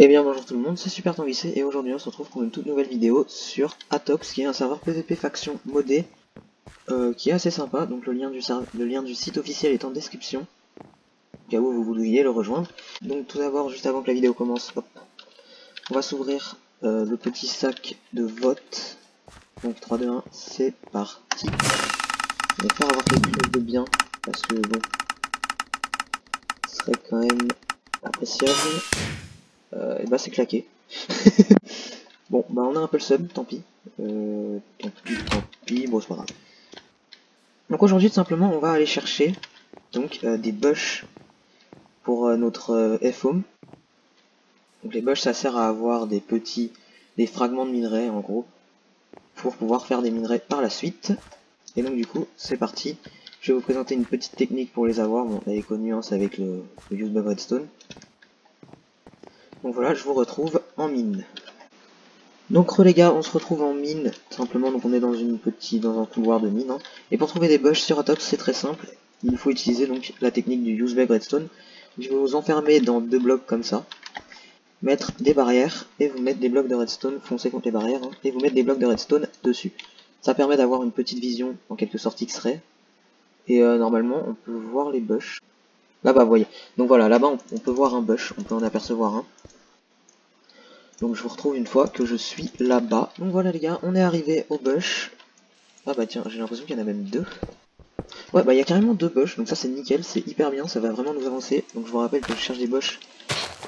Eh bien bonjour tout le monde, c'est Super Tanguissé et aujourd'hui on se retrouve pour une toute nouvelle vidéo sur Atox qui est un serveur PvP faction modé qui est assez sympa. Donc le lien du site officiel est en description au cas où vous voudriez le rejoindre. Donc tout d'abord, juste avant que la vidéo commence, hop, on va s'ouvrir le petit sac de vote. Donc 3, 2, 1, c'est parti. On va faire avoir quelque chose de bien parce que bon, ce serait quand même appréciable. Et bah c'est claqué. Bon, bah on a un peu le seum, tant pis. Tant pis, bon c'est pas grave. Donc aujourd'hui tout simplement on va aller chercher donc des bush pour notre FOM. Donc les bush ça sert à avoir des fragments de minerais en gros, pour pouvoir faire des minerais par la suite. Et donc du coup c'est parti. Je vais vous présenter une petite technique pour les avoir. Bon, elle est connue, hein, c'est avec le Usebug Redstone. Donc voilà, je vous retrouve en mine. Donc les gars, on se retrouve en mine, simplement, donc on est dans un couloir de mine, hein. Et pour trouver des bush sur Atox, c'est très simple, il faut utiliser donc la technique du Usebug Redstone. Je vais vous enfermer dans 2 blocs comme ça, mettre des barrières, et vous mettre des blocs de redstone, foncer contre les barrières, hein, et vous mettre des blocs de redstone dessus. Ça permet d'avoir une petite vision, en quelque sorte X-ray, et normalement on peut voir les bush. Là-bas, vous voyez. Donc voilà, là-bas on peut voir un bush, on peut en apercevoir un. Donc je vous retrouve une fois que je suis là-bas. Donc voilà les gars, on est arrivé au bush. Ah bah tiens, j'ai l'impression qu'il y en a même 2. Ouais bah il y a carrément 2 bush, donc ça c'est nickel, c'est hyper bien, ça va vraiment nous avancer. Donc je vous rappelle que je cherche des bush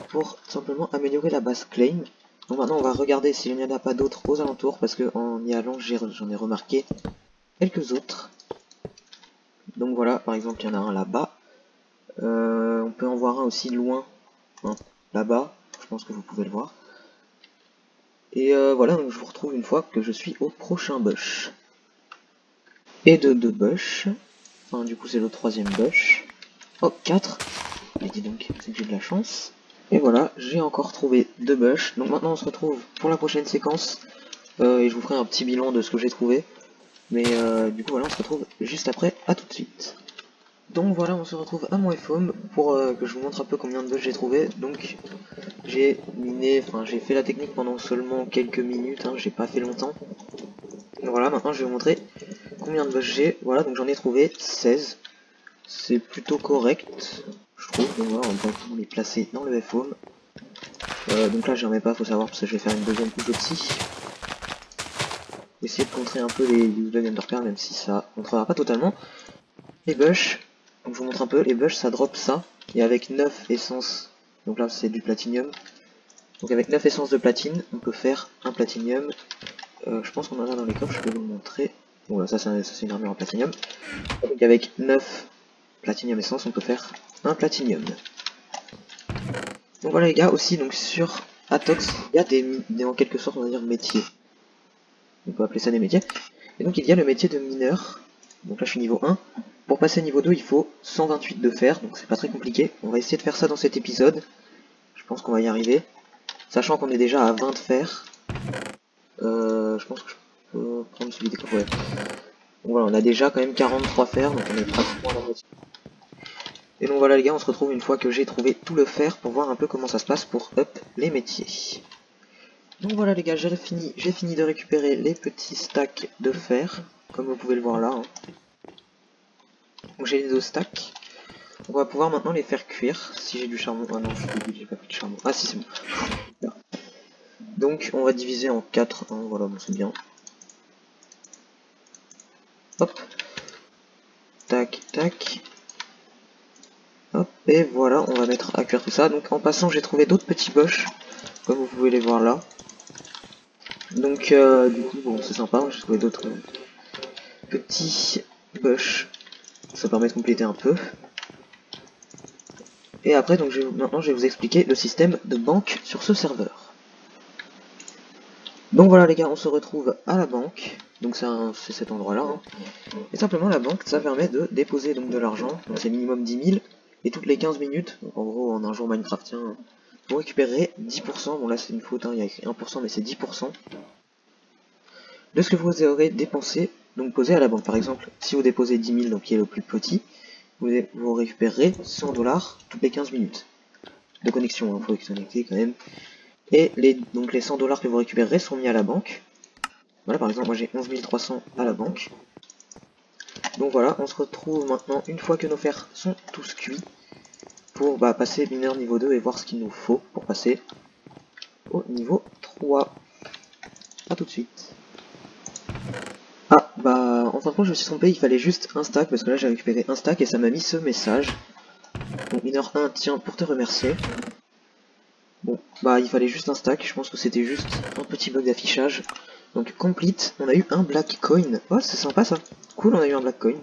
pour simplement améliorer la base claim. Donc maintenant on va regarder s'il n'y en a pas d'autres aux alentours, parce que en y allant j'en ai remarqué quelques autres. Donc voilà, par exemple il y en a un là-bas. On peut en voir un aussi loin, hein, là-bas, je pense que vous pouvez le voir. Et voilà, donc je vous retrouve une fois que je suis au prochain bush. Et de 2 bush. Enfin, du coup, c'est le 3e bush. Oh, 4. Mais dis donc, c'est que j'ai de la chance. Et voilà, j'ai encore trouvé 2 bush. Donc maintenant, on se retrouve pour la prochaine séquence. Et je vous ferai un petit bilan de ce que j'ai trouvé. Mais du coup, voilà, on se retrouve juste après. À tout de suite. Donc voilà, on se retrouve à mon FOM pour que je vous montre un peu combien de bush j'ai trouvé. Donc j'ai miné, enfin j'ai fait la technique pendant seulement quelques minutes, hein, j'ai pas fait longtemps. Donc voilà, maintenant je vais vous montrer combien de bush j'ai. Voilà, donc j'en ai trouvé 16. C'est plutôt correct, je trouve. Donc voilà, on va les placer dans le FOM. Donc là j'en mets pas, faut savoir, parce que je vais faire une deuxième couche aussi. Essayer de contrer un peu les Usebug Enderpearl, même si ça contrera pas totalement. Les bush, donc je vous montre un peu, les bush ça drop ça, et avec 9 essences, donc là c'est du platinium. Donc avec 9 essences de platine, on peut faire un platinium. Je pense qu'on en a dans les coffres, je peux vous le montrer. Voilà, ça c'est une armure en platinium. Donc avec 9 platinium essence, on peut faire un platinium. Donc voilà les gars, aussi donc sur Atox, il y a des en quelque sorte on va dire métiers. On peut appeler ça des métiers. Et donc il y a le métier de mineur. Donc là je suis niveau 1. Pour passer niveau 2 il faut 128 de fer, donc c'est pas très compliqué. On va essayer de faire ça dans cet épisode. Je pense qu'on va y arriver. Sachant qu'on est déjà à 20 de fer. Je pense que je peux prendre celui des coffres. Ouais. Donc voilà, on a déjà quand même 43 fer, donc on est pratiquement à la moitié. Et donc voilà les gars, on se retrouve une fois que j'ai trouvé tout le fer pour voir un peu comment ça se passe pour up les métiers. Donc voilà les gars, j'ai fini de récupérer les petits stacks de fer, comme vous pouvez le voir là, hein. Donc j'ai les 2 stacks. On va pouvoir maintenant les faire cuire, si j'ai du charbon. Ah non, je suis dégoûté, j'ai pas pris de charbon. Ah si, c'est bon. Donc on va diviser en 4, hein, voilà, bon c'est bien. Hop. Tac, tac. Hop, et voilà, on va mettre à cuire tout ça. Donc en passant, j'ai trouvé d'autres petits bush, comme vous pouvez les voir là. Donc du coup, bon, c'est sympa, j'ai trouvé d'autres petits bush. Ça permet de compléter un peu. Et après, donc maintenant, je vais vous expliquer le système de banque sur ce serveur. Donc voilà les gars, on se retrouve à la banque. Donc c'est cet endroit-là, hein. Et simplement, la banque, ça permet de déposer donc de l'argent. Donc c'est minimum 10 000. Et toutes les 15 minutes, donc en gros en un jour Minecraftien, vous récupérerez 10%, bon là c'est une faute, hein, il y a écrit 1%, mais c'est 10% de ce que vous aurez dépensé, donc posé à la banque. Par exemple, si vous déposez 10 000, donc qui est le plus petit, vous récupérerez 100 $ toutes les 15 minutes de connexion, il faut se connecter quand même. Et donc les 100 $ que vous récupérerez sont mis à la banque. Voilà, par exemple, moi j'ai 11 300 à la banque. Donc voilà, on se retrouve maintenant, une fois que nos fers sont tous cuits, pour passer mineur niveau 2 et voir ce qu'il nous faut pour passer au niveau 3. A tout de suite. Ah, en fin de compte, je me suis trompé, il fallait juste un stack, parce que là j'ai récupéré un stack et ça m'a mis ce message. Donc mineur 1, tiens, pour te remercier. Bon, il fallait juste un stack, je pense que c'était juste un petit bug d'affichage. Donc complete, on a eu un black coin. Oh, c'est sympa ça. Cool, on a eu un black coin.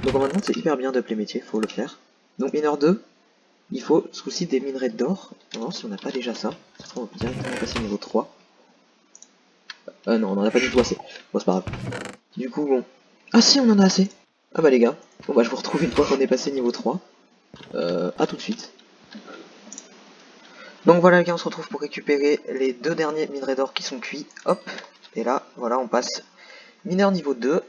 Donc maintenant c'est hyper bien d'appeler métier, faut le faire. Donc mineur 2, il faut ce coup-ci des minerais d'or. On va voir si on n'a pas déjà ça. On va directement passer au niveau 3. Non, on en a pas du tout assez. Bon, c'est pas grave. Du coup, bon. Ah si, on en a assez. Ah bah les gars. Bon je vous retrouve une fois qu'on est passé niveau 3. À tout de suite. Donc voilà les gars, on se retrouve pour récupérer les 2 derniers minerais d'or qui sont cuits. Hop. Et là, voilà, on passe mineur niveau 2.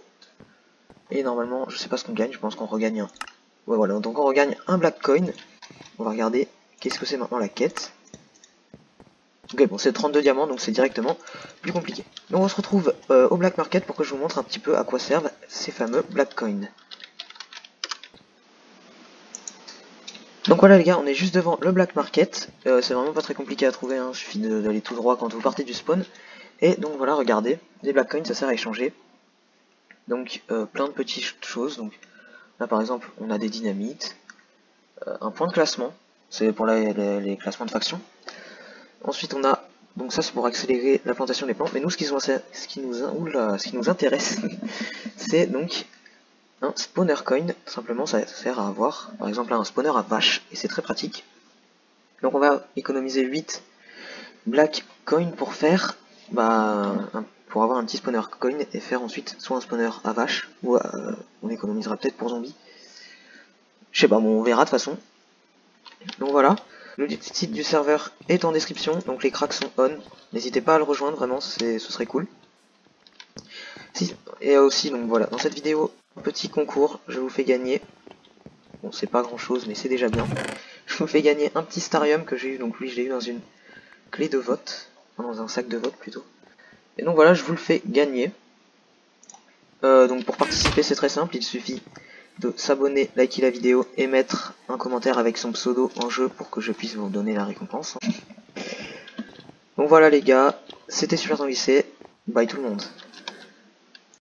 Et normalement, je sais pas ce qu'on gagne, je pense qu'on regagne un. Ouais voilà, donc on regagne un black coin. On va regarder qu'est-ce que c'est maintenant la quête. Ok, bon c'est 32 diamants, donc c'est directement plus compliqué. Donc on se retrouve au black market pour que je vous montre un petit peu à quoi servent ces fameux black coins. Donc voilà les gars, on est juste devant le black market. C'est vraiment pas très compliqué à trouver, hein. Il suffit d'aller tout droit quand vous partez du spawn. Et donc voilà, regardez, les black coins ça sert à échanger. Donc plein de petites choses. Donc là par exemple on a des dynamites, un point de classement, c'est pour les classements de factions. Ensuite on a, donc ça c'est pour accélérer la plantation des plantes, mais nous ce qui nous intéresse, c'est donc un spawner coin. Tout simplement ça sert à avoir, par exemple là, un spawner à vache, et c'est très pratique. Donc on va économiser 8 black coin pour faire, pour avoir un petit spawner coin et faire ensuite soit un spawner à vache, ou on économisera peut-être pour zombie. Je sais pas, bon on verra de toute façon. Donc voilà, le site du serveur est en description, donc les cracks sont on. N'hésitez pas à le rejoindre, vraiment, ce serait cool. Et aussi, donc voilà, dans cette vidéo, petit concours, je vous fais gagner. Bon, c'est pas grand chose, mais c'est déjà bien. Je vous fais gagner un petit starium que j'ai eu, donc lui je l'ai eu dans une clé de vote, enfin, dans un sac de vote plutôt. Et donc voilà, je vous le fais gagner. Donc pour participer, c'est très simple, il suffit de s'abonner, liker la vidéo et mettre un commentaire avec son pseudo en jeu pour que je puisse vous donner la récompense. Donc voilà les gars, c'était Super Tanguy, bye tout le monde.